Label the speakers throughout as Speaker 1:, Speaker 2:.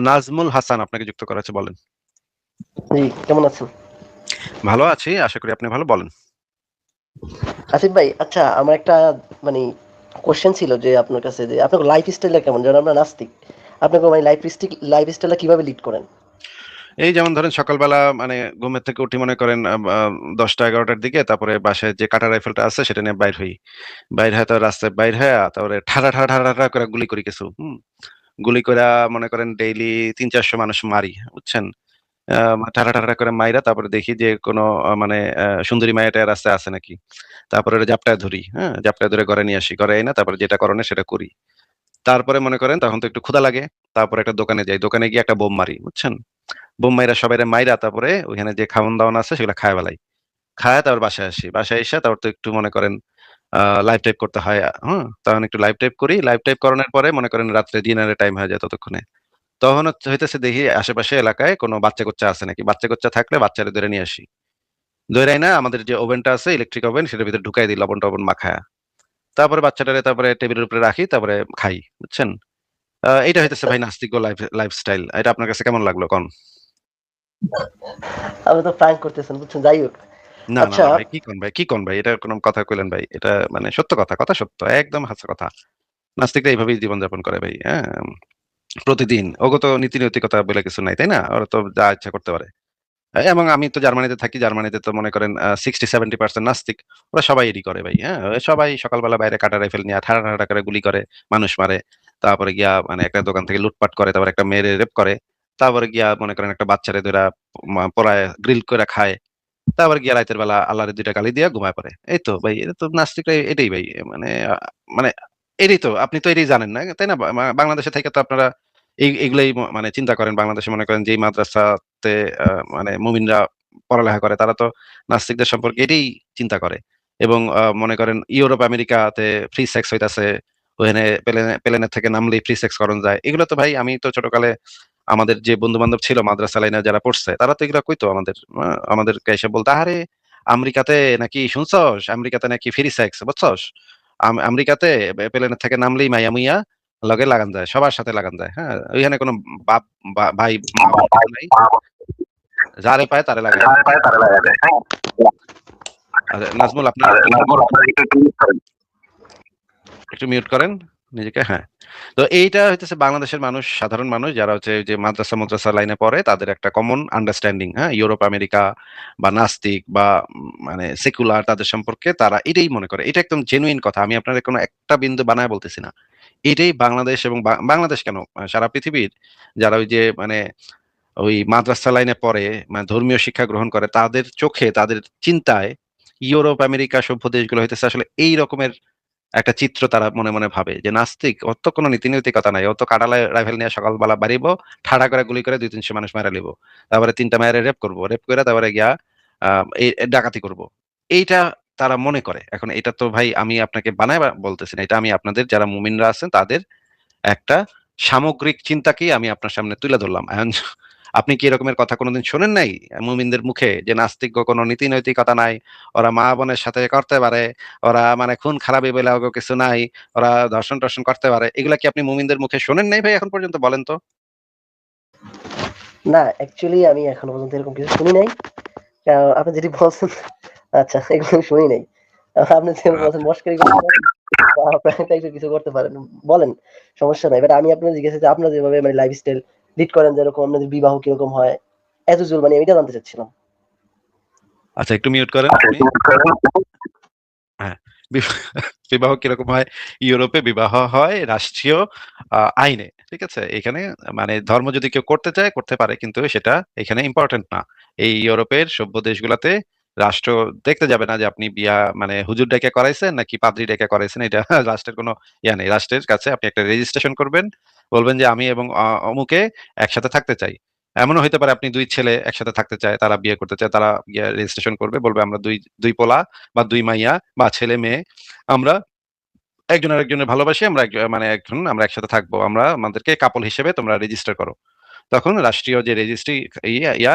Speaker 1: নাজমুল হাসান আপনাকে যুক্ত করা আছে, বলেন।
Speaker 2: জি, কেমন আছেন?
Speaker 1: ভালো আছি, আশা করি আপনি ভালো, বলেন।
Speaker 2: আসিফ ভাই, আচ্ছা আমার একটা মানে কোশ্চেন ছিল যে আপনার কাছে যে আপনার লাইফ স্টাইলটা কেমন? যেমন আমরা নাস্তিক, আপনাকে মানে লাইফ স্টাইলটা কিভাবে লিড করেন?
Speaker 1: এই যেমন ধরেন সকালবেলা মানে ঘুমের থেকে উঠি মনে করেন 10টা 11টার দিকে, তারপরে বাসায় যে কাটা রাইফেলটা আছে সেটা নিয়ে বাইর হই। বাইর হয়ে তো রাস্তায় বাইর হয়ে তারপরে ঠাড়া ঠাড়া ঠাড়া ঠাড়া করে গুলি করি কিছু। গুলি কইরা মনে করেন ডেইলি ৩-৪০০ মানুষ মারি। বুঝছেন? ঠাডা, ঠাডা করে মাইরা তারপরে দেখি যে কোনো মানে সুন্দরী মাইয়া-টাইয়া রাস্তায় আছে নাকি। তারপরে ওরে জাপটায় ধরি, হ্যাঁ? জাপটায় ধরে ঘরে নিয়ে আসি। ঘরে আইনা তারপরে যেটা করণীয় সেটা করি। তারপরে মনে করেন তখন তো একটু ক্ষুধা লাগে। তারপরে একটা দোকানে যাই। দোকানে গিয়ে একটা বোম মারি, বুঝছেন? বোম মাইরা সবাইরে মাইরা তারপরে ওইখানে যে খাওন-দাওয়ান আছে সেগুলা খায়া ফেলাই। খায়া তারপর বাসায় আসি। বাসায় আইসা তারপর তো একটু মনে করেন লাইভ টাইপ করতে হয়, হুম? তখন একটু লাইভ টাইপ করি। লাইভ টাইপ করানোর পরে মনে করেন রাত্রে ডিনারের টাইম হয়ে যায় ততক্ষণে। তখন হইতেছে দেখি আশেপাশে এলাকায় কোনো বাচ্চা-কাচ্চা আছে নাকি। বাচ্চা-কাচ্চা থাকলে বাচ্চারে ধরে নিয়ে আসি। ধইরা আইনা আমাদের যে ওভেনটা আছে ইলেকট্রিক ওভেন সেটার ভিতরে ঢুকাই দেই লবণ-টবণ মাখায়া। তারপরে বাচ্চাটারে তারপরে টেবিলের উপরে রাখি, তারপরে খাই। বুঝছেন? এইটা হইতেছে
Speaker 2: আচ্ছা,
Speaker 1: ভাই নাস্তিক লাইফস্টাইল। এটা আপনার কাছে কেমন লাগলো কন?
Speaker 2: আপনি তো প্র্যাঙ্ক করতেছেন, বুঝছেন? যাই হোক।
Speaker 1: না, না,
Speaker 2: আচ্ছা,
Speaker 1: না ভাই, কি কন ভাই, কি কন ভাই? এটা কোন কথা কইলেন ভাই? এটা মানে সত্য কথা, কথা সত্য। একদম হাচ্ছা কথা। নাস্তিকরা এভাবেই জীবনযাপন করে ভাই, হ্যাঁ? প্রতিদিন। ওগো তো নীতি-নৈতিকতা বলে কিছু নাই, তাই না? ওরা তো যা ইচ্ছা করতে পারে। এবং আমি তো জার্মানিতে থাকি। জার্মানিতে তো মনে করেন 60-70% নাস্তিক। ওরা সবাই এডি করে ভাই, হ্যাঁ? সবাই সকালবেলা বাইরে কাটা রাইফেল নিয়ে ঠাডা, ঠাডা করে গুলি করে, মানুষ মারে। তারপরে গিয়া মানে একটা দোকান থেকে লুটপাট করে, তারপরে একটা মেয়েরে রেপ করে। তারপরে গিয়া মনে করেন একটা বাচ্চারে ধইরা পোড়ায় গ্রিল কইরা খায়। তারপরে গিয়া রাইতের বেলা আল্লাহরে ২ টা গালি দিয়া ঘুমায় পড়ে। এই তো ভাই, এটা তো নাস্তিকরা এটাই ভাই। মানে মানে এটাই তো। আপনি তো এটাই জানেন না, তাই না? বাংলাদেশে থাইকা তো আপনারা এগুলাই মানে চিন্তা করেন। বাংলাদেশে মনে করেন যেই মাদ্রাসাতে আ মানে মুমিনরা পড়ালেখা করে তারা তো নাস্তিকদের সম্পর্কে এটাই চিন্তা করে। এবং মনে করেন ইউরোপ আমেরিকাতে ফ্রি সেক্স হইতাছে। ওখানে প্লেনের থেকে নামলেই ফ্রি সেক্স করণ যায়। এগুলো তো ভাই আমি তো ছোটকালে আমাদের যে বন্ধু-বান্ধব ছিল মাদ্রাসা লাইনে যারা পড়ছে, তারা তো এগুলা কইতো আমাদের। আমাদেরকে এসে বলতো, "আরে আমেরিকাতে নাকি শুনছস? আমেরিকাতে নাকি ফ্রি সেক্স, বুঝছস? আমেরিকাতে প্লেনের থেকে নামলেই মাইয়া-মুইয়া লগে লাগান যায়। সবার সাথে লাগান যায়। হ্যাঁ? ওইখানে কোনো বাপ ভাই, মা-বোন কিছু নাই। যারে পায় তারে লাগায় দেয়।" হ্যাঁ? আচ্ছা নাজমুল, আপনার একটু একটু মিউট করেন নিজেকে। হ্যাঁ। তো এইটা হইতেছে বাংলাদেশের মানুষ, সাধারণ মানুষ যারা হচ্ছে যে মাদ্রাসা লাইনে পড়ে তাদের একটা কমন আন্ডারস্ট্যান্ডিং, হ্যাঁ? ইউরোপ, আমেরিকা বা নাস্তিক বা মানে সেকুলার তাদের সম্পর্কে তারা এটাই মনে করে। এটা একদম জেনুইন কথা। আমি আপনাদের কোনো একটা বিন্দু বানায় বলতেছি না। এটাই বাংলাদেশ এবং বাংলাদেশ কেন সারা পৃথিবীর যারা ওই যে মানে ওই মাদ্রাসা লাইনে পড়ে, মানে ধর্মীয় শিক্ষা গ্রহণ করে তাদের চোখে, তাদের চিন্তায় ইউরোপ, আমেরিকা সভ্য দেশগুলো হইতেছে আসলে এই রকমের একটা চিত্র তারা মনে, মনে ভাবে যে নাস্তিক, ওর তো কোনো নীতি-নৈতিকতা নাই। ও তো কাঁঠালের রাইফেল নিয়ে সকালবেলা বাড়িব, ঠাড়া করে গুলি করে ২-৩০০ মানুষ মাইরা লিব। তারপরে ৩ টা মাইরে রেপ করব। রেপ কইরা তারপরে গিয়া আ ডাকাতি করব। এইটা তারা মনে করে। এখন এটা তো ভাই আমি আপনাকে বানায় বলতেছি না। এটা আমি আপনাদের যারা মুমিনরা আছেন তাদের একটা সামগ্রিক চিন্তাকেই আমি আপনার সামনে তুলে ধরলাম। এখন আপনি কি এরকমের কথা কোনদিন শোনেন নাই? মুমিনদের মুখে যে নাস্তিক্য কোনো নীতি নৈতিকতা নাই। ওরা মা-বোনের সাথে করতে পারে। ওরা মানে খুন খারাপি বলে ওগো কিছু নাই। ওরা ধর্ষণ-টর্ষণ করতে পারে। এগুলা কি আপনি মুমিনদের মুখে শোনেন নাই ভাই এখন পর্যন্ত, বলেন তো?
Speaker 2: না অ্যাকচুয়ালি আমি এখনো পর্যন্ত এরকম কিছু শুনি নাই। আপনি যেটি বলছেন, আচ্ছা, এগুলো আমি শুনি নাই। আপনি যেরকম বলছেন
Speaker 1: আচ্ছা।
Speaker 2: মশকরি করতে পারেন, প্রায় টাইপের কিছু করতে পারেন। বলেন, সমস্যা নাই। বাট আমি আপনার জিজ্ঞাসা যে আপনারা যেভাবে মানে লাইফস্টাইল লিড করেন, যেরকম আপনাদের বিবাহ কিরকম হয়? এজ ইউজুয়াল মানে এটা জানতে চাচ্ছিলাম।
Speaker 1: আচ্ছা একটু মিউট করেন আপনি। হ্যাঁ, বিবাহ বিবাহ কিরকম হয়? ইউরোপে বিবাহ হয় রাষ্ট্রীয় আইনে। ঠিক আছে? এখানে মানে ধর্ম যদি কেউ করতে চায় করতে পারে। কিন্তু সেটা এখানে ইম্পোর্টেন্ট না। এই ইউরোপের সভ্য দেশগুলাতে রাষ্ট্র দেখতে যাবে না যে আপনি বিয়া মানে হুজুর ডাইকা করাইছেন নাকি পাদ্রী ডাইকা করাইছেন। এটা রাষ্ট্রের কোনো ইয়া নেই। রাষ্ট্রের কাছে আপনি একটা রেজিস্ট্রেশন করবেন। বলবেন যে আমি এবং অমুকে একসাথে থাকতে চাই। এমনও হইতে পারে আপনি ২ ছেলে একসাথে থাকতে চায়, তারা বিয়ে করতে চায়। তারা গিয়ে রেজিস্ট্রেশন করবে। বলবে আমরা ২ পোলা বা ২ মাইয়া বা ছেলে-মেয়ে আমরা একজন আরেকজনের ভালোবাসি। আমরা মানে একজন আমরা একসাথে থাকবো। আমরা আমাদেরকে কাপল হিসেবে তোমরা রেজিস্টার করো। তখন রাষ্ট্রীয় যে রেজিস্ট্রি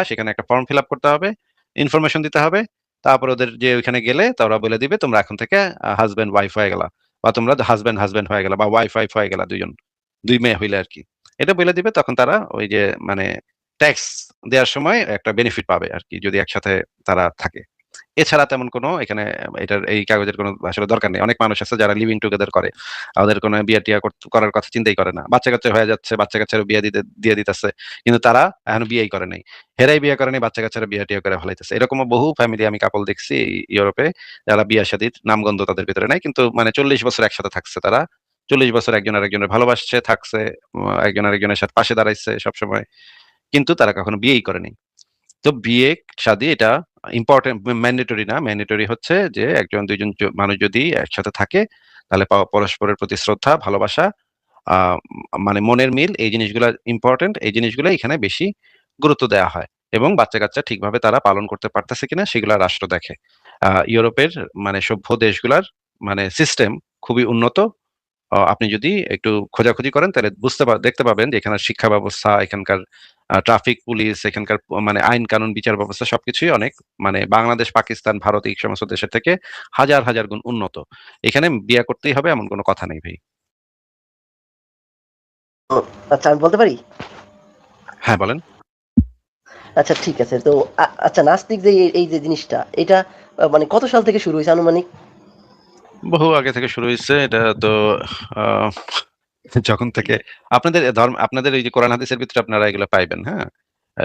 Speaker 1: সেখানে একটা ফর্ম ফিল আপ করতে হবে, ইনফরমেশন দিতে হবে। তারপর ওদের যে ওইখানে গেলে তারা বলে দিবে তোমরা এখন থেকে হাসব্যান্ড ওয়াইফ হয়ে গেলা। বা তোমরা হাসব্যান্ড হয়ে গেলা বা ওয়াইফ হয়ে গেলা ২ জন। ২ মেয়ে হইলে আরকি। এটা বলে দিবে, তখন তারা ওই যে মানে ট্যাক্স দেওয়ার সময় একটা বেনিফিট পাবে আরকি, যদি একসাথে তারা থাকে। এছাড়া তেমন কোনো এখানে এটার এই কাগজের কোনো আসলে দরকার নেই। অনেক মানুষ আছে যারা লিভিং টুগেদার করে। ওদের কোনো বিয়ে-টিয়া করার কথা চিন্তাই করে না। বাচ্চা-কাচ্চা হয়ে যাচ্ছে, বাচ্চা-কাচ্চারও বিয়ে দিয়ে দিতেছে। কিন্তু তারা এখনো বিয়েই করে নাই। হেরাই বিয়ে করে নাই, বাচ্চা-কাচ্চারা বিয়ে-টিয়ে করে ফেলাইতেছে। এরকমও বহু ফ্যামিলি আমি কাপল দেখছি ইউরোপে, যারা বিয়া-শাদীর নামগন্ধ তাদের ভিতরে নাই। কিন্তু মানে ৪০ বছর একসাথে থাকছে তারা। ৪০ বছর একজন আরেকজনের ভালোবাসছে, থাকছে, একজন আরেকজনের সাথে পাশে দাঁড়াইছে সবসময়। কিন্তু তারা কখনো বিয়েই করেনি। তো বিয়ে শাদী এটা ইম্পোর্টেন্ট, ম্যান্ডেটরি না। ম্যান্ডেটরি হচ্ছে যে ১ জন ২ জন মানুষ যদি একসাথে থাকে, তাহলে পরস্পরের প্রতি শ্রদ্ধা, ভালোবাসা, আ মানে মনের মিল, এই জিনিসগুলা ইম্পোর্টেন্ট। এই জিনিসগুলা এখানে বেশি গুরুত্ব দেয়া হয়। এবং বাচ্চা-কাচ্চা ঠিকভাবে তারা পালন করতে পারতেছে কিনা সেগুলা রাষ্ট্র দেখে। ইউরোপের মানে সভ্য দেশগুলার মানে সিস্টেম খুবই উন্নত। আপনি যদি একটু খোঁজাখুঁজি করেন তাহলে দেখতে পাবেন যে এখানের শিক্ষা ব্যবস্থা, এখানকার ট্রাফিক পুলিশ, এখানকার মানে আইন কানুন, বিচার ব্যবস্থা সবকিছুই অনেক মানে বাংলাদেশ, পাকিস্তান, ভারত এই সমস্ত দেশের থেকে হাজার, হাজার গুণ উন্নত। এখানে বিয়া করতেই হবে এমন কোনো কথা নেই ভাই।
Speaker 2: ও, আচ্ছা আমি বলতে পারি?
Speaker 1: হ্যাঁ, বলেন।
Speaker 2: আচ্ছা ঠিক আছে। তো আচ্ছা নাস্তিক যে এই যে জিনিসটা, এটা মানে কত সাল থেকে শুরু হইছে আনুমানিক?
Speaker 1: বহু আগে থেকে শুরু হইছে। এটা তো আ যখন থেকে আপনাদের এই যে কোরআন হাদিসের ভিতরে আপনারা এগুলা পাইবেন, হ্যাঁ?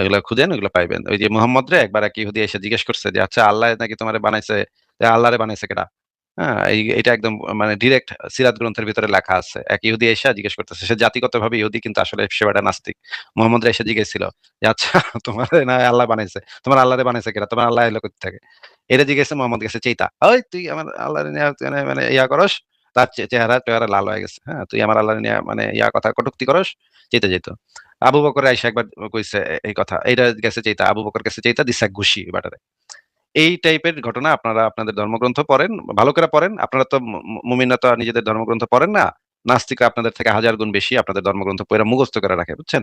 Speaker 1: এগুলা খুঁজেন, এগুলা পাইবেন। ওই যে মুহাম্মদরে একবার এক ইহুদী এসে জিজ্ঞেস করছে যে, "আচ্ছা আল্লাহ নাকি তোমারে বানাইছে? আল্লাহরে বানাইছে কেডা?" হ্যাঁ? এটা একদম মানে ডিরেক্ট সিরাত গ্রন্থের ভিতরে লেখা আছে। এক ইহুদী এসে জিজ্ঞেস করতেছে। সে জাতিগতভাবে ইহুদী কিন্তু আসলে সে বেটা নাস্তিক। মুহাম্মদরে এসে জিজ্ঞেসছিল যে, "আচ্ছা তোমারে না হয় আল্লাহ বানাইছে। তোমার আল্লাহরে বানাইছে কেডা? তোমার আল্লাহ এলো কোত্থেকে থেকে?" এটা জিজ্ঞেসে মুহাম্মদ গেছে চেইতা। "ওই তুই আমার আল্লাহরে নিয়া মানে ইয়া করস?" তার চেহারা লাল হয়ে গেছে। হ্যাঁ? "তুই আমার আল্লাহরে নিয়া মানে কথা কটুক্তি করস?" চেইতা যাইত। আবু বকর আইসা একবার কইছে এই কথা। এইটা গেছে চাইতা, আবু বকর গেছে চাইতা, দিছে এক ঘুষি ব্যাটারে। এই টাইপের ঘটনা আপনারা আপনাদের ধর্মগ্রন্থ পড়েন, ভালো করে পড়েন। আপনারা তো মুমিনরা তো আর নিজেদের ধর্মগ্রন্থ পড়েন না। নাস্তিকরা আপনাদের থেকে হাজার গুণ বেশি আপনাদের ধর্মগ্রন্থ পইড়া মুখস্থ করে রাখে, বুঝছেন?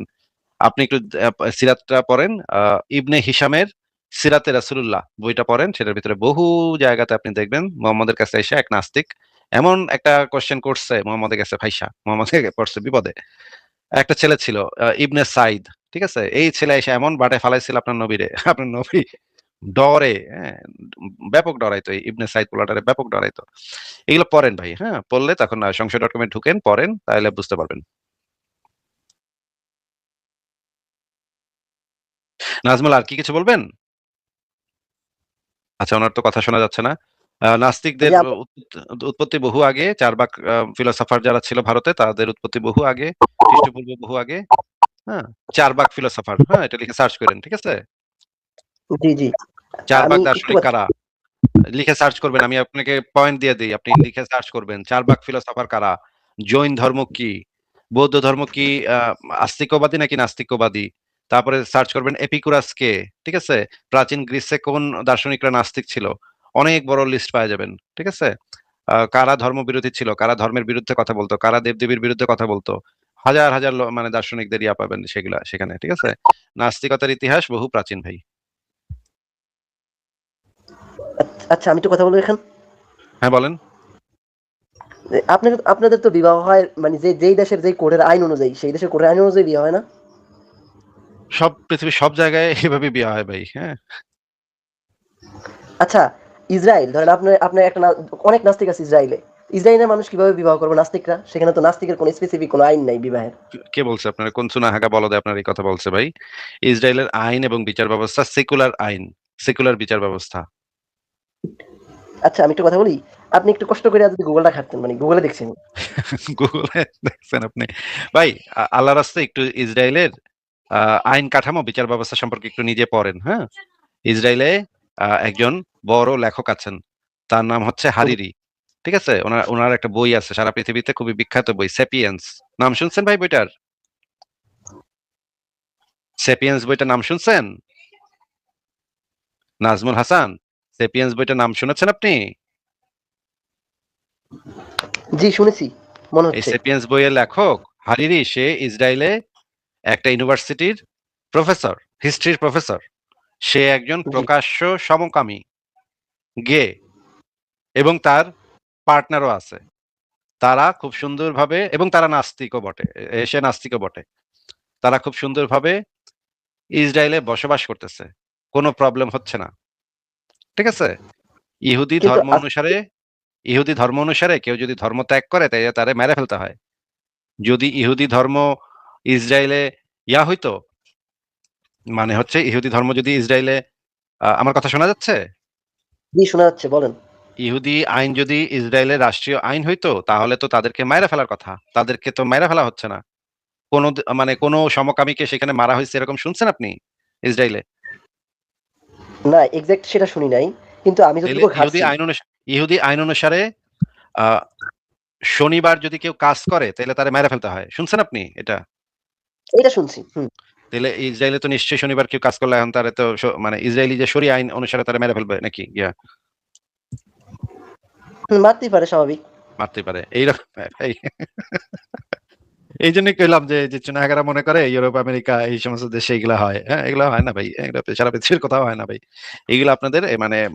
Speaker 1: আপনি একটু সিরাতটা পড়েন। ইবনে হিশামের সিরাতে রাসূলুল্লাহ বইটা পড়েন। সেটার ভিতরে বহু জায়গাতে আপনি দেখবেন মুহাম্মদের কাছে আইসা এক নাস্তিক এমন একটা কোয়েশ্চেন করছে মুহাম্মদের কাছে ফাইসা। মুহাম্মদ পড়ছে বিপদে। একটা ছেলে ছিল ইবনে সাইদ। ঠিক আছে? এই ছেলে এসে এমন বাটে ফালাইছিল আপনার নবীরে। আপনার নবী ডরে, হ্যাঁ? ব্যাপক ডরাইতো। এই ইবনে সাইদ পোলাটারে ব্যাপক ডরাইতো। এগুলো পড়েন ভাই, হ্যাঁ? পড়লে তখন সংশয়.com এ ঢুকেন, পড়েন, তাহলে বুঝতে পারবেন। নাজমুল আর কি কিছু বলবেন? আচ্ছা, উনার তো কথা শোনা যাচ্ছে না।
Speaker 2: এই
Speaker 1: নাস্তিকদের
Speaker 2: যে
Speaker 1: উৎপত্তি বহু আগে। চারবাক ফিলোসোফার যারা ছিল ভারতে তাদের উৎপত্তি বহু আগে। খ্রিস্টপূর্ব বহু আগে। হ্যাঁ? চারবাক ফিলোসোফার, হ্যাঁ? এটা লিখে সার্চ করেন। ঠিক আছে?
Speaker 2: জি, জি। আমি
Speaker 1: চারবাক
Speaker 2: একটু
Speaker 1: দার্শনিক কারা? লিখে সার্চ করবেন। আমি আপনাকে পয়েন্ট দিয়ে দেই। আপনি লিখে সার্চ করবেন। চারবাক ফিলোসোফার কারা? জৈন ধর্ম কি? বৌদ্ধ ধর্ম কি আস্তিক্যবাদী নাকি নাস্তিক্যবাদী? তারপরে সার্চ করবেন এপিকুরাস কে? ঠিক আছে? প্রাচীন গ্রিসে কোন দার্শনিকরা নাস্তিক ছিল? অনেক বড় লিস্ট পাওয়া যাবেন। ঠিক আছে? কারা ধর্মবিরোধী ছিল? কারা ধর্মের বিরুদ্ধে কথা বলতো? কারা দেব-দেবীর বিরুদ্ধে কথা বলতো? হাজার, হাজার মানে দার্শনিকদের ইয়া পাবেন সেখানে। ঠিক আছে? নাস্তিকতার ইতিহাস বহু প্রাচীন ভাই।
Speaker 2: আচ্ছা আমি একটু কথা বলবো এখানে?
Speaker 1: হ্যাঁ, বলেন।
Speaker 2: আপনাদের তো বিবাহ হয় মানে যেই দেশের যেই কোডের আইন অনুযায়ী, সেই দেশের কোডের আইন অনুযায়ী বিয়ে হয় না?
Speaker 1: পৃথিবীর সব জায়গায় এভাবে বিয়ে হয় ভাই। হ্যাঁ?
Speaker 2: আচ্ছা, ইসরায়েল ধরেন আপনার একটা অনেক নাস্তিক আছে ইসরায়েলে। ইসরায়েলের মানুষ কিভাবে বিবাহ করবে নাস্তিকরা? সেখানে তো নাস্তিকের কোনো স্পেসিফিক কোনো আইন নাই বিবাহের।
Speaker 1: কে বলছে আপনার কোন চুনাহাগা বলদে আপনার এই কথা বলছে ভাই? ইসরায়েলের আইন এবং বিচার ব্যবস্থা সেকুলার আইন, সেকুলার বিচার ব্যবস্থা।
Speaker 2: আচ্ছা আমি একটু কথা বলি। আপনি একটু কষ্ট করে যদি গুগলটা ঘাঁটতেন মানে গুগলে দেখছেন।
Speaker 1: গুগলে দেখছেন আপনি? ভাই আল্লাহর রাস্তায় একটু ইসরায়েলের আইন কাঠামো, বিচার ব্যবস্থা সম্পর্কে একটু নিজে পড়েন, হ্যাঁ? ইসরায়েলে একজন বড় লেখক আছেন। তার নাম হচ্ছে হারিরি। ঠিক আছে? উনার একটা বই আছে সারা পৃথিবীতে খুবই বিখ্যাত বই 'সেপিয়েন্স'। নাম শুনছেন ভাই বইটার? 'সেপিয়েন্স' বইটার নাম শুনছেন? নাজমুল হাসান, 'সেপিয়েন্স' বইটার নাম শুনেছেন আপনি?
Speaker 2: জি শুনেছি, মনে
Speaker 1: এই
Speaker 2: হচ্ছে।
Speaker 1: 'সেপিয়েন্স' বইয়ের লেখক হারিরি সে ইসরায়েলে একটা ইউনিভার্সিটির প্রফেসর, হিস্ট্রির প্রফেসর। সে একজন
Speaker 2: জি,
Speaker 1: প্রকাশ্য সমকামী, গে এবং তার পার্টনারও আছে। তারা খুব সুন্দরভাবে এবং তারা নাস্তিকও বটে। সে নাস্তিকও বটে। তারা খুব সুন্দরভাবে ইসরায়েলে বসবাস করতেছে, কোনো প্রবলেম হচ্ছে না, ঠিক আছে? ইহুদি
Speaker 2: কিন্তু
Speaker 1: ধর্ম অনুসারে ইহুদি ধর্ম অনুসারে কেউ যদি ধর্ম ত্যাগ করে তাই তারে মেরে ফেলতে হয়। যদি ইহুদি ধর্ম ইসরায়েলে হইতো, মানে হচ্ছে ইহুদি ধর্ম যদি ইসরায়েলে আমার কথা শোনা যাচ্ছে?
Speaker 2: জি, শোনা যাচ্ছে, বলেন।
Speaker 1: ইহুদি আইন যদি ইসরায়েলের রাষ্ট্রীয় আইন হইতো তাহলে তো তাদেরকে মাইরা ফেলার কথা। তাদেরকে তো মাইরা ফেলা হচ্ছে না। মানে কোন সমকামীকে সেখানে মারা হইছে এরকম শুনছেন আপনি ইসরায়েলে?
Speaker 2: না, এক্সাক্ট সেটা শুনি নাই। কিন্তু আমি
Speaker 1: তাইলে
Speaker 2: যতটুকু ঘাটছি
Speaker 1: ইহুদি আইন অনুসারে আ শনিবার যদি কেউ কাজ করে তাইলে তারে মাইরা ফেলতে হয়। শুনছেন আপনি এটা?
Speaker 2: এটা শুনছি। হুম।
Speaker 1: তাইলে ইসরায়েলে তো নিশ্চয়ই শনিবার কেউ কাজ করলে এখন তারে তো মানে ইসরায়েলি যে শরিয়া আইন অনুসারে তারে মেরে ফেলবে নাকি?
Speaker 2: মারতেই পারে, স্বাভাবিক।
Speaker 1: মারতেই পারে। এইরকম এই এইজন্যই কইলাম যে চুনাহাগারা মনে করে ইউরোপ, আমেরিকা এই সমস্ত দেশে এগুলা হয়। হ্যাঁ? এগুলা হয় না ভাই। এগুলা সারা পৃথিবীর কোথাও হয় না ভাই। এগুলা আপনাদের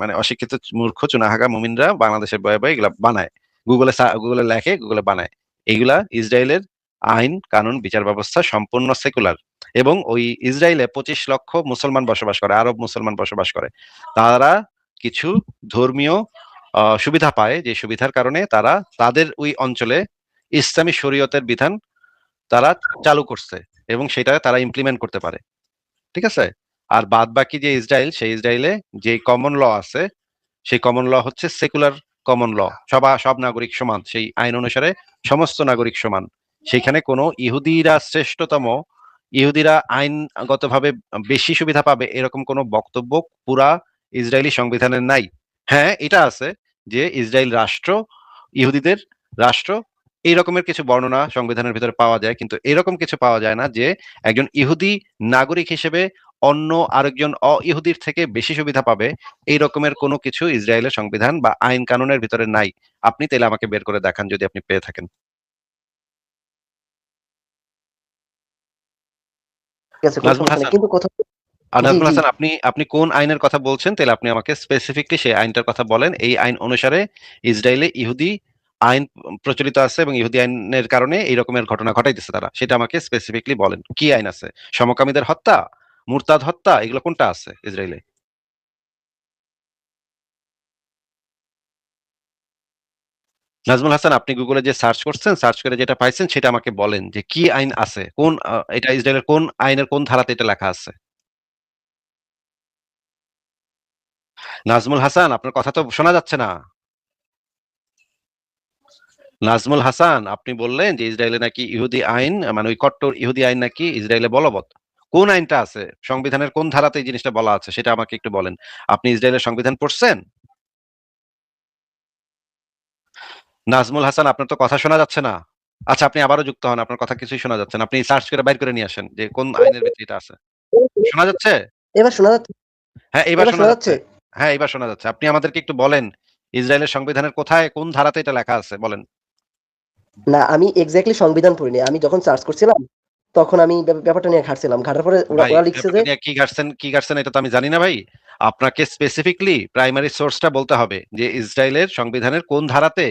Speaker 1: মানে অশিক্ষিত মূর্খ চুনাহাগা মুমিনরা বাংলাদেশের বয়ে এগুলা বানায়। গুগলে লেখে, গুগলে বানায়। এগুলা ইসরায়েলের আইন, কানুন, বিচার ব্যবস্থা সম্পূর্ণ সেকুলার। এবং ওই ইসরায়েলে ২৫ লক্ষ মুসলমান বসবাস করে, আরব মুসলমান বসবাস করে। তারা কিছু ধর্মীয় সুবিধা পায়, যে সুবিধার কারণে তারা তাদের ওই অঞ্চলে ইসলামী শরীয়তের বিধান তারা চালু করছে এবং সেটা তারা ইমপ্লিমেন্ট করতে পারে, ঠিক আছে? আর বাদ বাকি যে ইসরায়েল, সেই ইসরায়েলে যে কমন ল আছে, সেই কমন ল হচ্ছে সেকুলার কমন ল। সব নাগরিক সমান, সেই আইন অনুসারে সমস্ত নাগরিক সমান। সেখানে কোনো ইহুদিরা শ্রেষ্ঠতম, ইহুদিরা আইনগতভাবে বেশি সুবিধা পাবে এরকম কোনো বক্তব্য পুরা ইসরায়েলি সংবিধানের নাই। হ্যাঁ, এটা আছে যে ইসরায়েল রাষ্ট্র ইহুদিদের রাষ্ট্র, এই রকমের কিছু বর্ণনা সংবিধানের ভিতরে পাওয়া যায়, কিন্তু এরকম কিছু পাওয়া যায় না যে একজন ইহুদি নাগরিক হিসেবে অন্য আরেকজন ইহুদির থেকে বেশি সুবিধা পাবে। এই রকমের কোনো কিছু ইসরায়েলের সংবিধান বা আইন কানুনের ভিতরে নাই। আপনি তাহলে আমাকে বের করে দেখান যদি আপনি পেয়ে থাকেন।
Speaker 2: ঠিক আছে, কোনো
Speaker 1: নাজমুল
Speaker 2: সমস্যা নেই।
Speaker 1: হাসান,
Speaker 2: কিন্তু কোথাও জি,
Speaker 1: নাজমুল
Speaker 2: জি।
Speaker 1: হাসান, আপনি আপনি কোন আইনের কথা বলছেন? তাহলে আপনি আমাকে স্পেসিফিকলি সেই আইনটার কথা বলেন। এই আইন অনুসারে ইসরায়েলে ইহুদি আইন প্রচলিত আছে এবং ইহুদি আইনের কারণে এই রকমের ঘটনা ঘটাইতেছে তারা। সেটা আমাকে স্পেসিফিকলি বলেন। কি আইন আছে? সমকামীদের হত্যা, মুরতাদ হত্যা, এগুলো কোনটা আছে ইসরায়েলে? নাজমুল হাসান, আপনি গুগলে যে সার্চ করছেন, সার্চ করে যেটা পাইছেন সেটা আমাকে বলেন যে কি আইন আছে? এটা ইসরায়েলের কোন আইনের কোন ধারাতে এটা লেখা আছে? নাজমুল হাসান, আপনার কথা তো শোনা যাচ্ছে না। নাজমুল হাসান, আপনি বললেন যে ইসরায়েলে নাকি ইহুদি আইন, মানে ওই কট্টর ইহুদি আইন নাকি ইসরায়েলে বলবৎ। কোন আইনটা আছে? সংবিধানের কোন ধারাতে এই জিনিসটা বলা আছে সেটা আমাকে একটু বলেন। আপনি ইসরায়েলের সংবিধান পড়ছেন? নাজমুল হাসান, আপনার তো কথা শোনা যাচ্ছে না। আচ্ছা, আপনি আবারও যুক্ত হন, আপনার কথা কিছুই শোনা যাচ্ছে না। আপনি সার্চ করে বাইর করে নিয়ে আসেন যে কোন আইনের ভিতরে এটা আছে। শোনা যাচ্ছে?
Speaker 2: এবার শোনা যাচ্ছে?
Speaker 1: হ্যাঁ, এবার
Speaker 2: এবার
Speaker 1: শোনা
Speaker 2: শোনা
Speaker 1: যাচ্ছে।
Speaker 2: যাচ্ছে?
Speaker 1: হ্যাঁ, এবার শোনা যাচ্ছে। আপনি আমাদেরকে একটু বলেন ইসরায়েলের সংবিধানের কোথায় কোন ধারাতে এটা লেখা আছে বলেন।
Speaker 2: না, আমি এক্সাক্টলি সংবিধান পড়িনি। আমি যখন সার্চ করছিলাম, তখন আমি ব্যাপারটা নিয়ে ঘাটছিলাম। ঘাটার পরে ওরা
Speaker 1: ভাই,
Speaker 2: ওরা লিখছে যে
Speaker 1: ব্যাপারটা নিয়ে কি ঘাটছেন এটা তো আমি জানি না ভাই। আপনাকে স্পেসিফিকলি প্রাইমারি সোর্সটা বলতে হবে যে ইসরায়েলের সংবিধানের কোন ধারাতে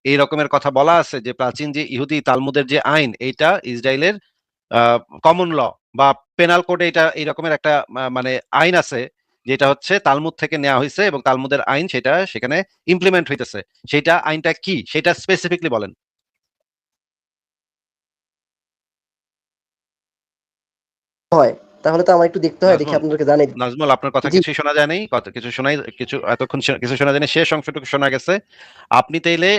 Speaker 1: এই রকমের কথা বলা আছে যে প্রাচীন যে ইহুদি তালমুদের যে আইন, এইটা ইসরায়েলের কমন ল বা পেনাল কোডে এটা এই রকমের একটা মানে আইন আছে, যেটা হচ্ছে তালমুদ থেকে নেওয়া হয়েছে এবং তালমুদের আইন সেটা সেখানে ইমপ্লিমেন্ট হইতেছে। সেটা আইনটা কি সেটা স্পেসিফিকলি বলেন।
Speaker 2: হয়। তাহলে তো আমার একটু দেখতে হয়, দেখে
Speaker 1: নাজমুল,
Speaker 2: আপনাদেরকে জানাই দিই।
Speaker 1: নাজমুল, আপনার কথা
Speaker 2: জি।
Speaker 1: কিছুই শোনা যায় নাই। কিছু এতক্ষণ কিছু শোনা যায়নি। শেষ অংশটুকু শোনা গেছে। আপনি তাইলে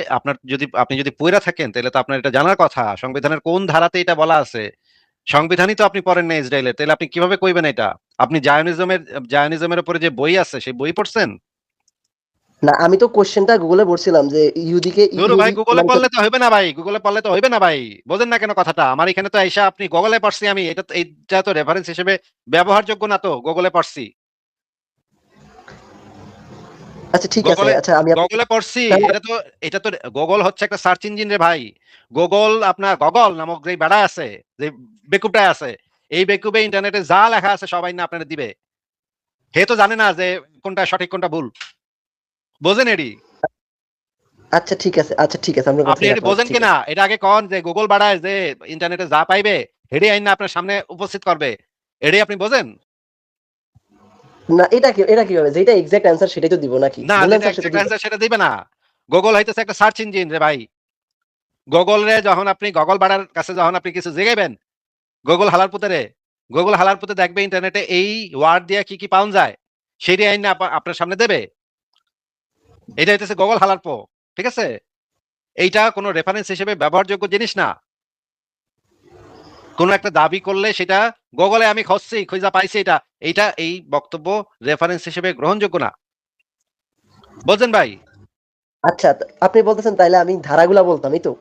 Speaker 1: আপনি যদি পইড়া থাকেন তাহলে তো আপনার এটা জানার কথা। সংবিধানের কোন ধারাতে এটা বলা আছে? সংবিধানই তো আপনি পড়েন না ইসরায়েলের। তাইলে আপনি কিভাবে কইবেন এটা? আপনি জায়নিজমের উপরে যে বই আছে সেই বই পড়ছেন?
Speaker 2: না, আমি তো কোয়েশ্চেনটা গুগলে পড়ছিলাম যে ইহুদিকে
Speaker 1: ধুর ভাই,
Speaker 2: ইহুদি
Speaker 1: গুগলে
Speaker 2: মানে
Speaker 1: পড়লে তো হইবে না ভাই। গুগলে পড়লে তো হইবে না ভাই। বোঝেন না কেন কথাটা? আমার এখানে তো আইসা আপনি গুগলে পড়ছি আমি। এইটা তো রেফারেন্স হিসেবে ব্যবহারযোগ্য না তো। গুগলে পড়ছি।
Speaker 2: আচ্ছা, ঠিক আছে।
Speaker 1: গুগলে
Speaker 2: আচ্ছা, আমি আপনাকে
Speaker 1: গুগলে পড়ছি।
Speaker 2: তাহলে
Speaker 1: এটা তো গুগল হচ্ছে একটা সার্চ ইঞ্জিন রে ভাই। আপনার গুগল নামক যে বেড়া আছে, যে বেকুবটা আছে, এই বেকুবে ইন্টারনেটে যা লেখা আছে সবাই না আপনারা দিবে। হে তো জানে না যে কোনটা সঠিক কোনটা ভুল। বোঝেন এডি?
Speaker 2: আচ্ছা, ঠিক আছে। আচ্ছা, ঠিক আছে। আপনার কথা
Speaker 1: আপনি
Speaker 2: থেকে
Speaker 1: এডি
Speaker 2: রাখলাম। আচ্ছা,
Speaker 1: বোঝেন
Speaker 2: ঠিক
Speaker 1: কিনা
Speaker 2: আছে।
Speaker 1: এটা আগে কন যে গুগল বাড়ায় যে ইন্টারনেটে যা পাইবে হেডি আইন না আপনার সামনে উপস্থিত করবে, এটাই আপনি বোঝেন?
Speaker 2: না এটা কিভাবে? যেটা এক্সাক্ট অ্যান্সার সেটাই তো দিব নাকি?
Speaker 1: না,
Speaker 2: ভুল
Speaker 1: যেটা
Speaker 2: অ্যান্সার সেটা
Speaker 1: এক্সাক্ট
Speaker 2: দিব।
Speaker 1: অ্যান্সার সেটা দিবে না। গুগল হইতেছে একটা সার্চ ইঞ্জিন রে ভাই। গুগল রে যখন আপনি গুগল বাড়ার কাছে যখন আপনি কিছু জিগাইবেন, গুগল হালার পুতেরে, গুগল হালার পুতে দেখবে ইন্টারনেটে এই ওয়ার্ড দিয়ে কি কি পাওয়া যায়, সেটি আইন না আপনার সামনে দেবে। এটা হইতেছে গুগল হালার পো, ঠিক আছে? এইটা কোনো রেফারেন্স হিসেবে ব্যবহারযোগ্য জিনিস না। কোন একটা দাবি করলে সেটা গুগলে আমি খুঁজছি, খুঁজা পাইছি এটা, এইটা এই বক্তব্য রেফারেন্স হিসেবে গ্রহণযোগ্য না। বুঝছেন ভাই?
Speaker 2: আচ্ছা, আপনি বলতেছেন তাইলে আমি ধারাগুলা বলতাম, এই তো?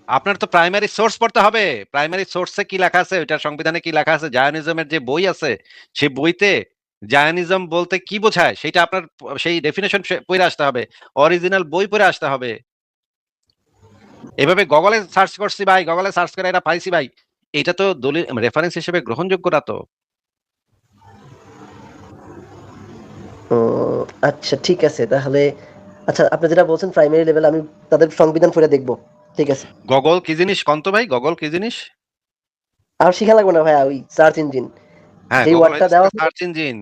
Speaker 1: আপনার তো প্রাইমারি সোর্স পড়তে হবে। প্রাইমারি সোর্সে কি লেখা আছে, ওইটার সংবিধানে কি লেখা আছে, জায়নিজমের যে বই আছে সেই বইতে জায়নিজম বলতে কি বোঝায় সেটা আপনার সেই ডেফিনেশন পড়ে আসতে হবে, অরিজিনাল বই পড়ে আসতে হবে। এভাবে গুগলে সার্চ করছি ভাই, গুগলে সার্চ করে এটা পাইছি ভাই, এটা তো দলিল রেফারেন্স হিসেবে গ্রহণযোগ্য না তো।
Speaker 2: আচ্ছা ঠিক আছে তাহলে। আচ্ছা, আপনি যেটা বলছেন প্রাইমারি লেভেল আমি তাদের সংবিধান পড়ে দেখব। ঠিক আছে।
Speaker 1: গুগল কি জিনিস কোন তো ভাই, গুগল কি জিনিস?
Speaker 2: আর শিখা লাগবে না ভাইয়া, ওই সার্চ ইঞ্জিন
Speaker 1: হ্যাঁ,
Speaker 2: যেই
Speaker 1: গুগল
Speaker 2: ওয়ার্ডটা
Speaker 1: হইতেছে
Speaker 2: দেওয়া
Speaker 1: একটা
Speaker 2: আছে।
Speaker 1: Search engine.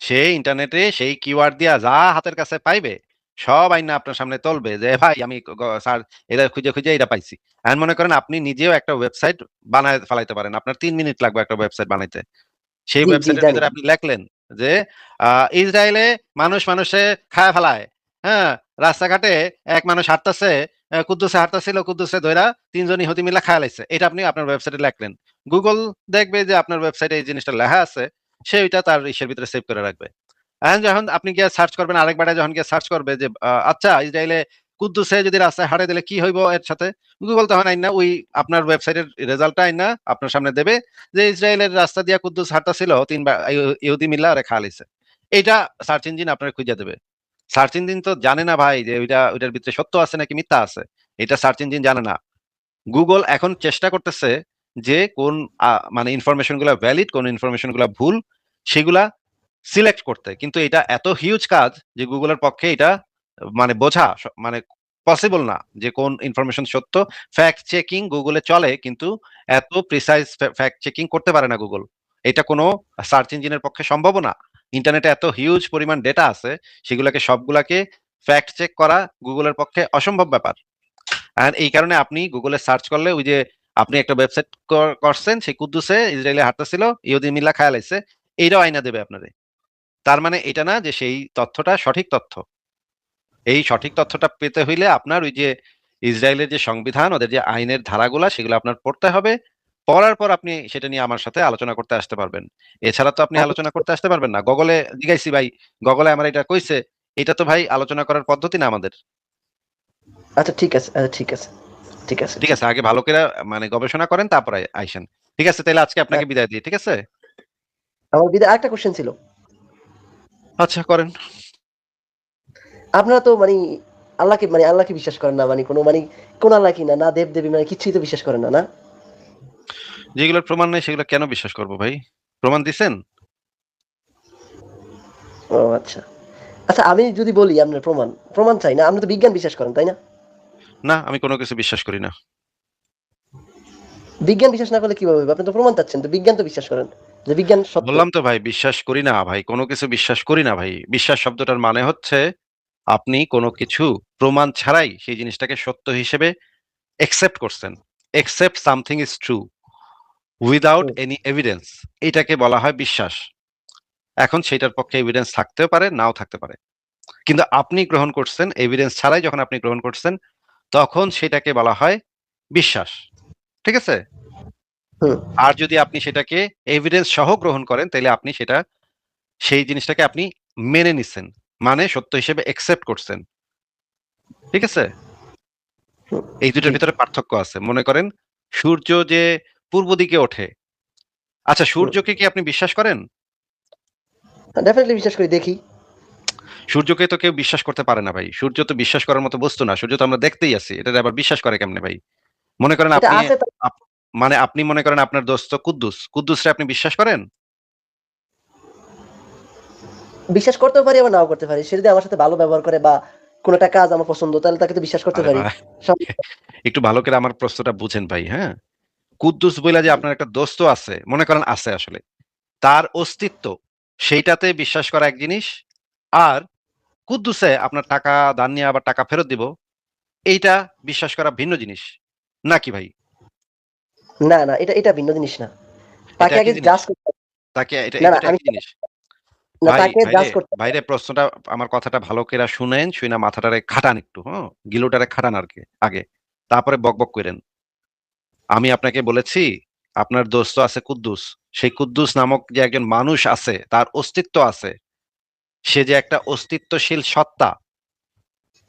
Speaker 1: সে ইন্টারনেটে সেই কিওয়ার্ড দিয়া যা হাতের কাছে পাইবে সব আইনা আপনার সামনে তুলবে যে ভাই আমি স্যার এটা খুঁজে খুঁজে এটা পাইছি। এখন মনে করেন আপনি নিজেও একটা ওয়েবসাইট বানায় ফেলাইতে পারেন, আপনার 3 মিনিট লাগবে একটা ওয়েবসাইট বানাইতে। সেই
Speaker 2: জি জি
Speaker 1: ওয়েবসাইটের
Speaker 2: জানি।
Speaker 1: ভিতরে আপনি লেখলেন যে ইসরায়েলে মানুষে খায়া ফেলায়, হ্যাঁ, রাস্তাঘাটে এক মানুষ হাঁটতেছে, কুদ্দুসে হাঁটতেছিল, কুদ্দুসে ধইরা 3 জন ইহুদি মিলা খায়া লাইছে, এটা আপনি আপনার ওয়েবসাইটে লেখলেন। গুগল দেখবে যে আপনার ওয়েবসাইটে এই জিনিসটা লেখা আছে, সে ওইটা তার ইসের ভিতরে সেভ করে রাখবে। এখন যখন আপনি গিয়ে সার্চ করবেন, আরেকবারে যখন গিয়ে সার্চ করবে যে আচ্ছা ইসরায়েলে কুদ্দুসে যদি রাস্তায় হাঁটে দিলে কি হইব এর সাথে, গুগল তখন আইনা ওই আপনার ওয়েবসাইটের রেজাল্টটা আইনা আপনার সামনে দেবে যে ইসরায়েলের রাস্তা দিয়া কুদ্দুস হাঁটতাছিল, 3 বার ইহুদি মিল্লা আরে খা লাইছে। এইটা সার্চ ইঞ্জিন আপনার খুঁজে দেবে। সার্চ ইঞ্জিন তো জানে না ভাই যে ওইটার ভিতরে সত্য আছে নাকি মিথ্যা আছে, এটা সার্চ ইঞ্জিন জানে না। গুগল এখন চেষ্টা করতেছে যে কোন মানে ইনফরমেশন গুলা ভ্যালিড, কোন ইনফরমেশন গুলা ভুল, সেগুলা সিলেক্ট করতে। কিন্তু এটা এত হিউজ কাজ যে গুগলের পক্ষে এটা মানে বোঝা মানে পসিবল না যে কোন ইনফরমেশন সত্য। ফ্যাক্ট চেকিং গুগলে চলে, কিন্তু এত প্রিসাইজ ফ্যাক্ট চেকিং করতে পারে না গুগল। এটা কোনো সার্চ ইঞ্জিনের পক্ষে সম্ভব না। ইন্টারনেটে এত হিউজ পরিমাণ ডেটা আছে, সেগুলোকে সবগুলাকে ফ্যাক্ট চেক করা গুগলের পক্ষে অসম্ভব ব্যাপার। আর এই কারণে আপনি গুগলে সার্চ করলে ওই যে আপনি একটা ওয়েবসাইট করছেন, সেই কুদ্দুসে ইসরায়েলে হাঁটতেছিল, ইহুদি মিল্লা খায়া লাইছে, এইটাও আইনা দেবে আপনারে। তার মানে এটা না যে সেই তথ্যটা সঠিক তথ্য। এই সঠিক তথ্যটা পেতে হইলে আপনার ওই যে ইসরায়েলের যে সংবিধান, ওদের যে আইনের ধারাগুলা, সেগুলো আপনার পড়তে হবে। পড়ার পর আপনি সেটা নিয়ে আমার সাথে আলোচনা করতে আসতে পারবেন। এছাড়া তো আপনি আলোচনা করতে আসতে পারবেন না। গুগলে জিগাইছি ভাই, গুগলে আমার এটা কইছে। এটা তো ভাই আলোচনা করার পদ্ধতি না আমাদের।
Speaker 2: আচ্ছা ঠিক আছে, আচ্ছা ঠিক আছে, ঠিক আছে,
Speaker 1: ঠিক
Speaker 2: ঠিক।
Speaker 1: আছে, আগে ভালো করে মানে গবেষণা করেন তারপরে আইসেন। ঠিক আছে, তাহলে আজকে আপনাকে বিদায় দিই, ঠিক আছে?
Speaker 2: আমার বিদে আরেকটা কোশ্চেন ছিল।
Speaker 1: আচ্ছা, করেন।
Speaker 2: আপনারা তো আল্লাহকে বিশ্বাস করেন না, মানে কোনো কোন আল্লাহ কি না, না দেব দেবী, মানে কিছুই তো বিশ্বাস করেন না, না?
Speaker 1: যেগুলোর প্রমাণ নেই সেগুলো কেন বিশ্বাস করবো ভাই? প্রমাণ দিছেন?
Speaker 2: ও আচ্ছা। আচ্ছা আমি যদি বলি আপনার প্রমাণ প্রমাণ চাই না, আপনি তো বিজ্ঞান বিশ্বাস করেন তাই না?
Speaker 1: না, আমি কোনো কিছু বিশ্বাস করি না।
Speaker 2: বিজ্ঞান বিশ্বাস না করলে কিভাবে হবে? আপনি তো প্রমাণ চাচ্ছেন, তো বিজ্ঞান তো বিশ্বাস করেন যে বিজ্ঞান সত্য।
Speaker 1: বললাম তো ভাই, বিশ্বাস করি না ভাই, কোনো কিছু বিশ্বাস করি না ভাই। বিশ্বাস শব্দটার মানে হচ্ছে আপনি কোনো কিছু প্রমাণ ছাড়াই সেই জিনিসটাকে সত্য হিসেবে একসেপ্ট করছেন। Accept something is true without
Speaker 2: hmm,
Speaker 1: any evidence, এটাকে বলা হয় বিশ্বাস। এখন সেটার পক্ষে এভিডেন্স থাকতেও পারে, নাও থাকতে পারে, কিন্তু আপনি গ্রহণ করছেন এভিডেন্স ছাড়াই। যখন আপনি গ্রহণ করছেন তখন সেটাকে বলা হয় বিশ্বাস, ঠিক আছে?
Speaker 2: হুম,
Speaker 1: আর যদি আপনি সেটাকে এভিডেন্স সহ গ্রহণ করেন তাহলে আপনি সেটা সেই জিনিসটাকে আপনি মেনে নিচ্ছেন, মানে সত্য হিসেবে একসেপ্ট করছেন, ঠিক আছে?
Speaker 2: হুম।
Speaker 1: এই দুটোর
Speaker 2: জি।
Speaker 1: ভিতরে পার্থক্য আছে। মনে করেন সূর্য যে পূর্ব দিকে ওঠে, আচ্ছা
Speaker 2: হুম।
Speaker 1: সূর্যকে কি আপনি বিশ্বাস করেন?
Speaker 2: ডেফিনেটলি বিশ্বাস করি, দেখি।
Speaker 1: সূর্যকে তো কেউ বিশ্বাস করতে পারে না ভাই। সূর্য তো বিশ্বাস করার মতো বস্তু না। সূর্য তো আমরা দেখতেই আছি, এটা আবার বিশ্বাস করে কেমনে ভাই? মনে করেন
Speaker 2: এটা
Speaker 1: আপনি
Speaker 2: আছে
Speaker 1: মানে আপনি মনে করেন আপনার দোস্ত কুদ্দুসরে আপনি বিশ্বাস করেন?
Speaker 2: বিশ্বাস করতেও পারি, আবার নাও করতে পারি। সে যদি আমার সাথে ভালো ব্যবহার করে বা কোন একটা কাজ আমার পছন্দ, তাহলে তাকে তো বিশ্বাস করতে
Speaker 1: আরে
Speaker 2: পারি।
Speaker 1: ভাই,
Speaker 2: সব
Speaker 1: একটু ভালো করে আমার প্রশ্নটা বুঝেন ভাই, হ্যাঁ? কুদ্দুস বইলা যে আপনার একটা দোস্ত আছে, মনে করেন আছে আসলে, তার অস্তিত্ব সেইটাতে বিশ্বাস করা এক জিনিস, আর কুদ্দুসে আপনার টাকা দান নিয়ে আবার টাকা ফেরত দিব, এইটা বিশ্বাস করা ভিন্ন জিনিস নাকি ভাই?
Speaker 2: না না, এটা এটা ভিন্ন জিনিস না।
Speaker 1: এটা
Speaker 2: তাকে
Speaker 1: একই
Speaker 2: আগে
Speaker 1: জিনিস?
Speaker 2: জাজ করতে হবে।
Speaker 1: তাকে এটা
Speaker 2: না
Speaker 1: এই
Speaker 2: না,
Speaker 1: দুটো
Speaker 2: আমি
Speaker 1: একই জিনিস?
Speaker 2: না,
Speaker 1: ভাই,
Speaker 2: তাকে
Speaker 1: ভাইরে,
Speaker 2: জাজ করতে হবে।
Speaker 1: ভাইরে প্রশ্নটা, আমার কথাটা ভালো করে শুনেন, শুইনা মাথাটারে খাটান একটু, হ্যাঁ? গিলুটারে খাটান আরকি আগে। তারপরে বকবক কইরেন। আমি আপনাকে বলেছি, আপনার দোস্ত আছে কুদ্দুস। সেই কুদ্দুস নামক যে একজন মানুষ আছে, তার অস্তিত্ব আছে। সে যে একটা অস্তিত্বশীল সত্তা,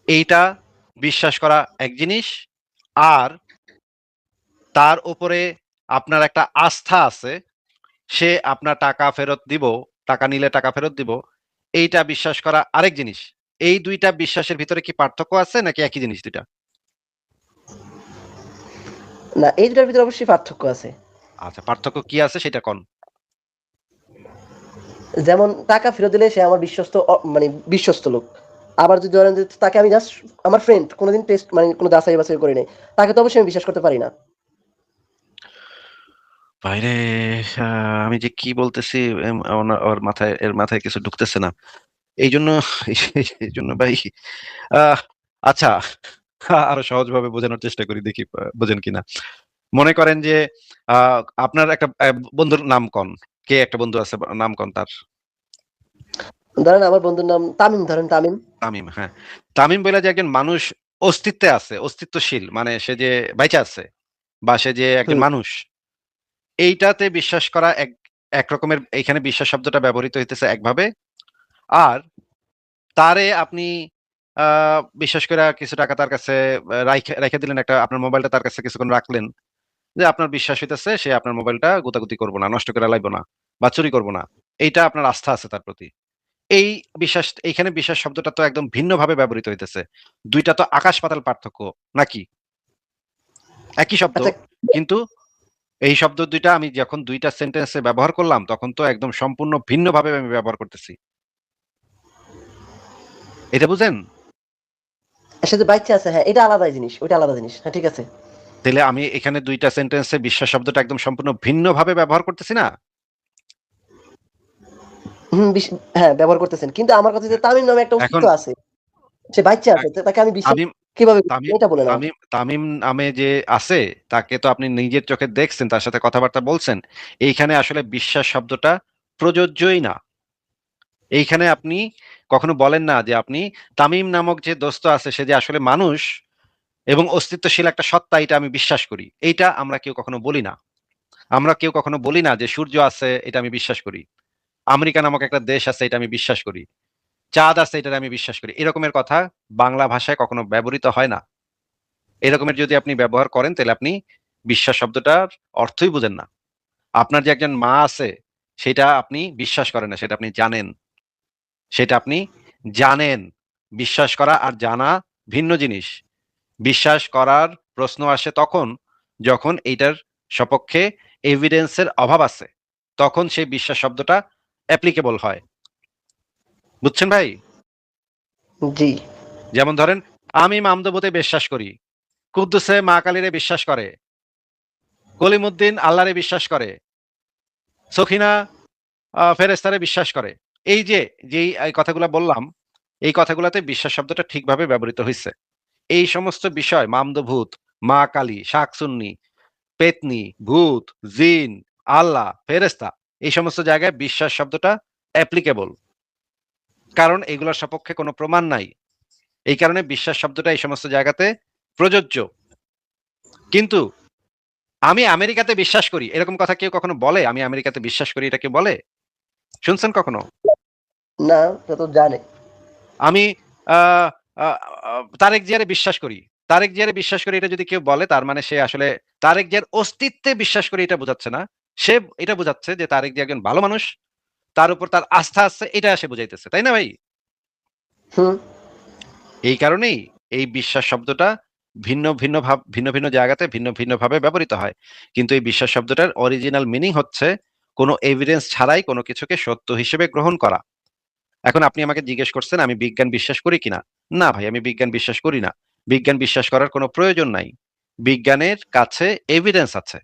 Speaker 1: এইটা বিশ্বাস করা এক জিনিস। আর তার উপরে আপনার একটা আস্থা আছে, সে আপনার টাকা ফেরত দিব, টাকা নিলে টাকা ফেরত দিব, এইটা বিশ্বাস করা আরেক জিনিস। এই ২ টা বিশ্বাসের ভিতরে কি পার্থক্য আছে নাকি একই জিনিস ২ টা?
Speaker 2: না, এই দুটার ভিতরে অবশ্যই পার্থক্য আছে।
Speaker 1: আচ্ছা, পার্থক্য কি আছে সেটা কন।
Speaker 2: যেমন টাকা ফেরত দিলে সে আমার বিশ্বস্ত মানে বিশ্বস্ত লোক। আবার যদি ধরেন যে তাকে আমি জাস্ট আমার ফ্রেন্ড, কোনোদিন টেস্ট মানে কোনো যাচাই বাছাই করি নাই, তাকে তো অবশ্যই আমি বিশ্বাস করতে পারি না।
Speaker 1: বাইরে আমি যে কি বলতেছি, ওর মাথায়, এর মাথায় কিছু ঢুকতেছে না। এইজন্য এইজন্য ভাই, আহ আচ্ছা, আরো সহজভাবে বোঝানোর চেষ্টা করি, দেখি বোঝেন কিনা। মনে করেন যে আপনার একটা বন্ধুর নাম কন। কে একটা বন্ধু আছে, নাম কন তার।
Speaker 2: ধরেন আমার বন্ধুর নাম তামিম, ধরেন তামিম।
Speaker 1: তামিম, হ্যাঁ। তামিম বইলা যে একজন মানুষ অস্তিত্বে আছে, অস্তিত্বশীল, মানে সে যে বাইচা আছে, বা সে যে একজন
Speaker 2: হুম,
Speaker 1: মানুষ, এইটাতে বিশ্বাস করা এক এক রকমের, এইখানে বিশ্বাস শব্দটা ব্যবহৃত হইতেছে একভাবে। আর তারে আপনি বিশ্বাস কইরা কিছু টাকা তার কাছে রাইখা দিলেন, একটা আপনার মোবাইলটা তার কাছে কিছুক্ষণ রাখলেন। যে আপনার বিশ্বাস হইতেছে সে আপনার মোবাইলটা গুতাগুতি করব না, নষ্ট করে লাইব না, বা চুরি করব না। এইটা আপনার আস্থা আছে তার প্রতি। এই বিশ্বাস, এইখানে বিশ্বাস শব্দটা তো একদম ভিন্নভাবে ব্যবহৃত হইতেছে। ২ টা তো আকাশ পাতাল পার্থক্য নাকি? একই শব্দ,
Speaker 2: আচ্ছা,
Speaker 1: কিন্তু এই শব্দ ২ টা আমি যখন ২ টা সেন্টেন্সে ব্যবহার করলাম, তখন তো একদম সম্পূর্ণ ভিন্নভাবে আমি ব্যবহার করতেছি। এটা বুঝেন?
Speaker 2: সে যে বাচ্চা আছে, হ্যাঁ, এটা আলাদা জিনিস, ওইটা আলাদা জিনিস। হ্যাঁ, ঠিক আছে।
Speaker 1: তাইলে আমি এখানে ২ টা সেন্টেন্সে বিশ্বাস শব্দটা একদম সম্পূর্ণ ভিন্নভাবে ব্যবহার করতেছি না?
Speaker 2: হুম, হ্যাঁ, ব্যবহার করতেছেন। কিন্তু আমার কথা যে তামিম নামে একটা
Speaker 1: এখন
Speaker 2: অস্তিত্ব আছে। সে বাচ্চা
Speaker 1: এ
Speaker 2: আছে। তাকে আমি বিশ্বাস
Speaker 1: তামিম
Speaker 2: কিভাবে করব?
Speaker 1: তামিম
Speaker 2: এটা বলেন আমাকে।
Speaker 1: তামিম তামিম নামে যে আছে, তাকে তো আপনি নিজের চোখে দেখছেন, তার সাথে কথাবার্তা বলছেন। এইখানে আসলে বিশ্বাস শব্দটা প্রযোজ্যই না। এইখানে আপনি কখনো বলেন না যে আপনি তামিম নামক যে দোস্ত আছে সে যে আসলে মানুষ এবং অস্তিত্বশীল একটা সত্তা, এটা আমি বিশ্বাস করি। এইটা আমরা কেউ কখনো বলি না। আমরা কেউ কখনো বলি না যে সূর্য আছে, এটা আমি বিশ্বাস করি। আমেরিকা নামক একটা দেশ আছে, এটা আমি বিশ্বাস করি। চাঁদ আছে, এটা আমি বিশ্বাস করি। এরকমের কথা বাংলা ভাষায় কখনো ব্যবহৃত হয় না। এরকমের যদি আপনি ব্যবহার করেন, তাহলে আপনি বিশ্বাস শব্দটার অর্থই বুঝেন না। আপনার যে একজন মা আছে, সেটা আপনি বিশ্বাস করেন না, সেটা আপনি জানেন। সেটা আপনি জানেন। বিশ্বাস করা আর জানা ভিন্ন জিনিস। বিশ্বাস করার প্রশ্ন আসে তখন, যখন এইটার সপক্ষে এভিডেন্সের অভাব আছে। তখন সেই বিশ্বাস শব্দটা অ্যাপ্লিকেবল হয়। বুঝছেন ভাই?
Speaker 2: জি।
Speaker 1: যেমন ধরেন, আমি মামদবুতে বিশ্বাস করি। কুদ্দুসে মা কালীরে বিশ্বাস করে। কলিমুদ্দিন আল্লাহরে বিশ্বাস করে। সখিনা ফেরেশতারে বিশ্বাস করে। এই যে, এই কথাগুলা বললাম, এই কথাগুলাতে বিশ্বাস শব্দটা ঠিকভাবে ব্যবহৃত হইছে। এই সমস্ত বিষয়, মামদভূত, মা কালী, শাকচুন্নি, পেতনি, ভূত, জিন, আল্লাহ, ফেরেশতা, এই সমস্ত জায়গায় বিশ্বাস শব্দটা অ্যাপ্লিকেবল। কারণ এগুলোর সপক্ষে কোনো প্রমাণ নাই। এই কারণে বিশ্বাস শব্দটা এই সমস্ত জায়গাতে প্রযোজ্য। কিন্তু আমি আমেরিকাতে বিশ্বাস করি, এরকম কথা কেউ কখনো বলে? আমি আমেরিকাতে বিশ্বাস করি, এটা কেউ বলে? শুনছেন কখনো?
Speaker 2: না, সে তো জানে।
Speaker 1: আমি আ আ আ তারেক জিয়ারে বিশ্বাস করি। তারেক জিয়ারে বিশ্বাস করি, এটা যদি কেউ বলে, তার মানে সে আসলে তারেক জিয়ার অস্তিত্বে বিশ্বাস করি এটা বোঝাচ্ছে না। সে এটা বোঝাচ্ছে যে তারেক জিয়া একজন ভালো মানুষ। তার উপর তার আস্থা আছে, এটা সে বুঝাইতেছে। তাই না ভাই?
Speaker 2: হুম।
Speaker 1: এই কারণেই এই বিশ্বাস শব্দটা ভিন্ন ভিন্ন জায়গাতে ভিন্ন ভিন্নভাবে ব্যবহৃত হয়। কিন্তু এই বিশ্বাস শব্দটার অরিজিনাল মিনিং হচ্ছে কোনো এভিডেন্স ছাড়াই কোনো কিছুকে সত্য হিসেবে গ্রহণ করা। এখন আপনি আমাকে জিজ্ঞেস করছেন আমি বিজ্ঞান বিশ্বাস করি কিনা? না ভাই, আমি বিজ্ঞান বিশ্বাস করি না। বিজ্ঞান বিশ্বাস করার কোনো প্রয়োজন নাই। বিজ্ঞানের কাছে এভিডেন্স আছে।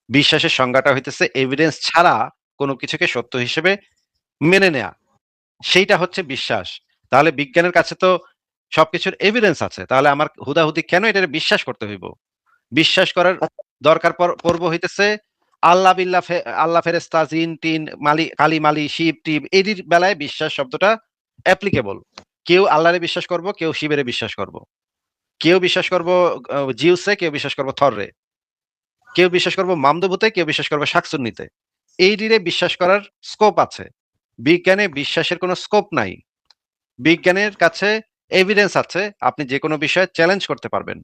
Speaker 1: বিশ্বাসের সংজ্ঞাটা হইতেছে এভিডেন্স ছাড়া কোনো কিছুকে সত্য হিসেবে মেনে নেয়া। সেইটা হচ্ছে বিশ্বাস। তাহলে বিজ্ঞানের কাছে তো সবকিছুর এভিডেন্স আছে। তাহলে আমার হুদাহুদি কেন এটারে বিশ্বাস করতে হইব? বিশ্বাস করার দরকার পড়ব হইতেছে আল্লাহ বিল্লাহ আল্লাহ ফেরেস্তা জিন টিন মালি কালী মালি শিব টিব এদের বেলায় বিশ্বাস শব্দটা অ্যাপ্লিকেবল। কেউ আল্লাহরে বিশ্বাস করব, কেউ শিবেরে বিশ্বাস করব। কেউ বিশ্বাস করব জিউসে, কেউ বিশ্বাস করব থররে। কেউ বিশ্বাস করব মামদভূতে, কেউ বিশ্বাস করব শাকচুন্নিতে। এইটিরে বিশ্বাস করার স্কোপ আছে। বিজ্ঞানে বিশ্বাসের কোনো স্কোপ নাই। বিজ্ঞানের কাছে এভিডেন্স আছে। আপনি যেকোনো বিষয়ে চ্যালেঞ্জ করতে পারবেন।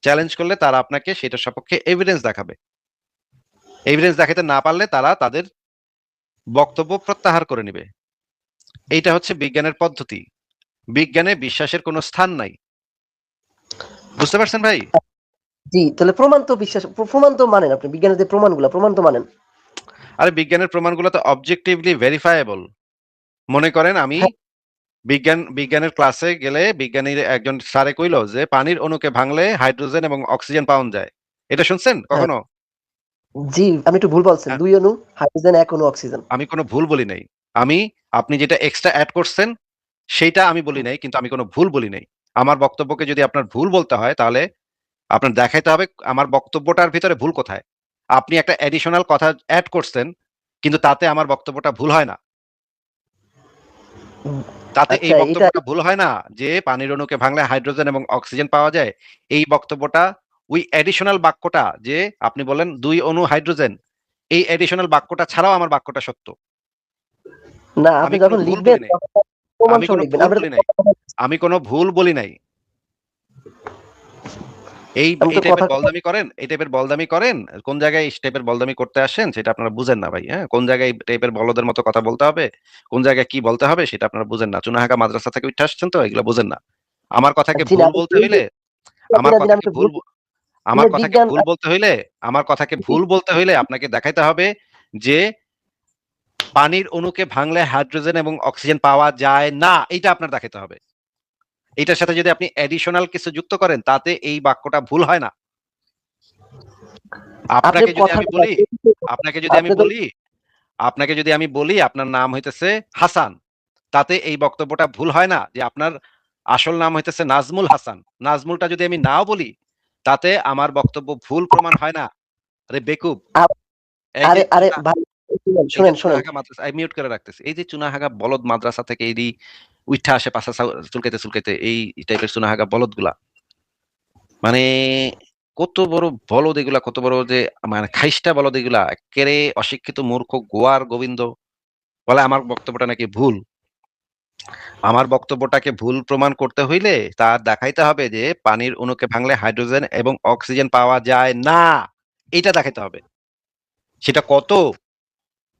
Speaker 1: চ্যালেঞ্জ করলে তারা আপনাকে সেটার সপক্ষে এভিডেন্স দেখাবে। এভিডেন্স দেখাতে না পারলে তারা তাদের বক্তব্য প্রত্যাহার করে নিবে। এইটা হচ্ছে বিজ্ঞানের পদ্ধতি। বিজ্ঞানে বিশ্বাসের কোনো স্থান নাই। বুঝতে পারছেন ভাই?
Speaker 2: জি, তাহলে প্রমাণ তো মানেন আপনি, বিজ্ঞানের যে প্রমাণ তো মানেন।
Speaker 1: আরে বিজ্ঞানের প্রমাণগুলো তো অবজেক্টিভলি ভেরিফায়েবল। মনে করেন আমি
Speaker 2: হ্যাঁ,
Speaker 1: বিজ্ঞানের ক্লাসে গেলে বিজ্ঞানীর একজন স্যারে কইলো যে পানির অণুকে ভাঙলে হাইড্রোজেন এবং অক্সিজেন পাওয়া যায়। এটা শুনছেন
Speaker 2: হ্যাঁ,
Speaker 1: কখনো?
Speaker 2: জি, আপনি একটু ভুল বলছেন।
Speaker 1: হ্যাঁ,
Speaker 2: ২ অণু হাইড্রোজেন, ১ অণু অক্সিজেন।
Speaker 1: আমি কোনো ভুল বলি নাই। আমি আপনি যেটা এক্সট্রা এড করছেন সেইটা আমি বলি নাই, কিন্তু আমি কোনো ভুল বলি নাই। আমার বক্তব্যকে যদি আপনার ভুল বলতে হয় তাহলে আপনার দেখাইতে হবে আমার বক্তব্যটার ভিতরে ভুল কোথায়। আপনি একটা অ্যাডিশনাল কথা এড করছেন, কিন্তু তাতে আমার বক্তব্যটা ভুল হয় না।
Speaker 2: উম
Speaker 1: তাতে এই
Speaker 2: আচ্ছা, এটা
Speaker 1: বক্তব্যটা ভুল হয় না যে পানির অণুকে ভাঙলে হাইড্রোজেন এবং অক্সিজেন পাওয়া যায়। এই বক্তব্যটা ওই অ্যাডিশনাল বাক্যটা যে আপনি বলেন ২ অণু হাইড্রোজেন, এই অ্যাডিশনাল বাক্যটা ছাড়াও আমার বাক্যটা সত্য।
Speaker 2: না,
Speaker 1: আমি
Speaker 2: আপনি
Speaker 1: কোনো
Speaker 2: যখন
Speaker 1: ভুল
Speaker 2: লিখবেন
Speaker 1: বলি নাই।
Speaker 2: তখন প্রমাণ
Speaker 1: আমি
Speaker 2: সহ
Speaker 1: কোনো
Speaker 2: লিখবেন।
Speaker 1: ভুল
Speaker 2: আমরা তো
Speaker 1: বলি নাই। আমি কোনো ভুল বলি নাই।
Speaker 2: আমি
Speaker 1: এই
Speaker 2: তো কথা
Speaker 1: টাইপের বলদামি করেন, এই টাইপের বলদামি করেন। কোন জায়গায় এই টাইপের বলদামি করতে আসেন সেটা আপনারা বুঝেন না ভাই, হ্যাঁ? কোন জায়গায় এই টাইপের বলদের মতো কথা বলতে হবে, কোন জায়গায় কি বলতে হবে সেটা আপনারা বুঝেন না। চুনাহাগা মাদ্রাসা থেকে উঠে আসছেন তো এগুলো বুঝেন না। আমার কথাকে
Speaker 2: জি না,
Speaker 1: ভুল
Speaker 2: আমি
Speaker 1: বলতে
Speaker 2: ভুল
Speaker 1: হইলে আমার
Speaker 2: দিন
Speaker 1: কথাকে
Speaker 2: আমি তো
Speaker 1: ভুল
Speaker 2: ভুল মানে বিজ্ঞান
Speaker 1: আমার কথাকে ভুল বলতে হইলে আপনাকে দেখাইতে হবে যে পানির অণুকে ভাঙলে হাইড্রোজেন এবং অক্সিজেন পাওয়া যায় না। এইটা আপনার দেখাইতে হবে। এটার সাথে যদি আপনি অ্যাডিশনাল কিছু যুক্ত করেন তাতে এই বাক্যটা ভুল হয় না।
Speaker 2: আপনি
Speaker 1: আপনাকে যদি আমি
Speaker 2: কথাটা
Speaker 1: বলি আপনাকে যদি আমি
Speaker 2: আপনি তো
Speaker 1: বলি আপনাকে যদি আমি বলি আপনার নাম হইতেছে হাসান, তাতে এই বক্তব্যটা ভুল হয় না যে আপনার আসল নাম হইতেছে নাজমুল হাসান। নাজমুলটা যদি আমি নাও বলি তাতে আমার বক্তব্য ভুল প্রমাণ হয় না। আরে বেকুব!
Speaker 2: আ-
Speaker 1: এই যে
Speaker 2: আরে ভাই,
Speaker 1: এই যে
Speaker 2: শুনেন শুনেন।
Speaker 1: চুনাহাগা মাদ্রাসা আমি মিউট করে রাখতেছি। এই যে চুনাহাগা বলদ মাদ্রাসা থেকে এই উইঠা আসে পাছা চুলকাইতে চুলকাইতে এই টাইপের চুনাহাগা বলদগুলা। মানে কত বড় বলদ এগুলা, কত বড় যে মানে খাইস্টা বলদ এগুলা, এক্কেরে অশিক্ষিত মূর্খ গোয়ার গোবিন্দ বলে আমার বক্তব্যটা নাকি ভুল। আমার বক্তব্যটাকে ভুল প্রমাণ করতে হইলে তার দেখাইতে হবে যে পানির অণুকে ভাঙলে হাইড্রোজেন এবং অক্সিজেন পাওয়া যায় না। এটা দেখাইতে হবে। সেটা কত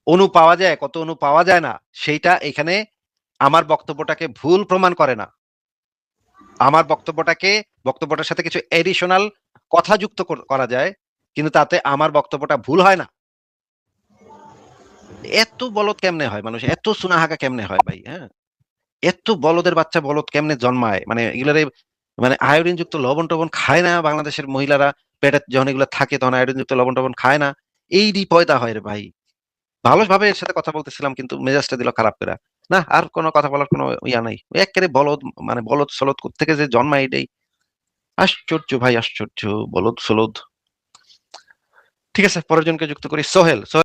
Speaker 1: অণু পাওয়া যায়, কত অণু পাওয়া যায় না সেইটা এখানে আমার বক্তব্যটাকে ভুল প্রমাণ করে না। আমার বক্তব্যটার সাথে কিছু এডিশনাল কথা যুক্ত করা যায়, কিন্তু তাতে আমার বক্তব্যটা ভুল হয় না। এত বলদ কেমনে হয় মানুষ? এত সুনাহাগা কেমনে হয় ভাই, হ্যাঁ? এত বলদের বাচ্চা বলদ কেমনে জন্মায়? মানে এগুলারে মানে আয়োডিন যুক্ত লবণ-টবণ খায় না বাংলাদেশের মহিলারা। পেটে যখন এগুলা থাকে তখন আয়োডিন যুক্ত লবণ-টবণ খায় না। এইডি পয়দা হয় রে ভাই। ভালোভাবে এর সাথে কথা বলতেছিলাম কিন্তু মেজাজটা দিল খারাপ কইরা। না আর কোন কথা বলার কোন ইয়া নাই। এক্কেরে বলদ মানে বলদ-সলদ কোত্থেকে যে জন্মায় এটাই আশ্চর্য ভাই আশ্চর্য। বলদ-সলদ। ঠিক আছে পরের জনকে যুক্ত করি। সোহেল।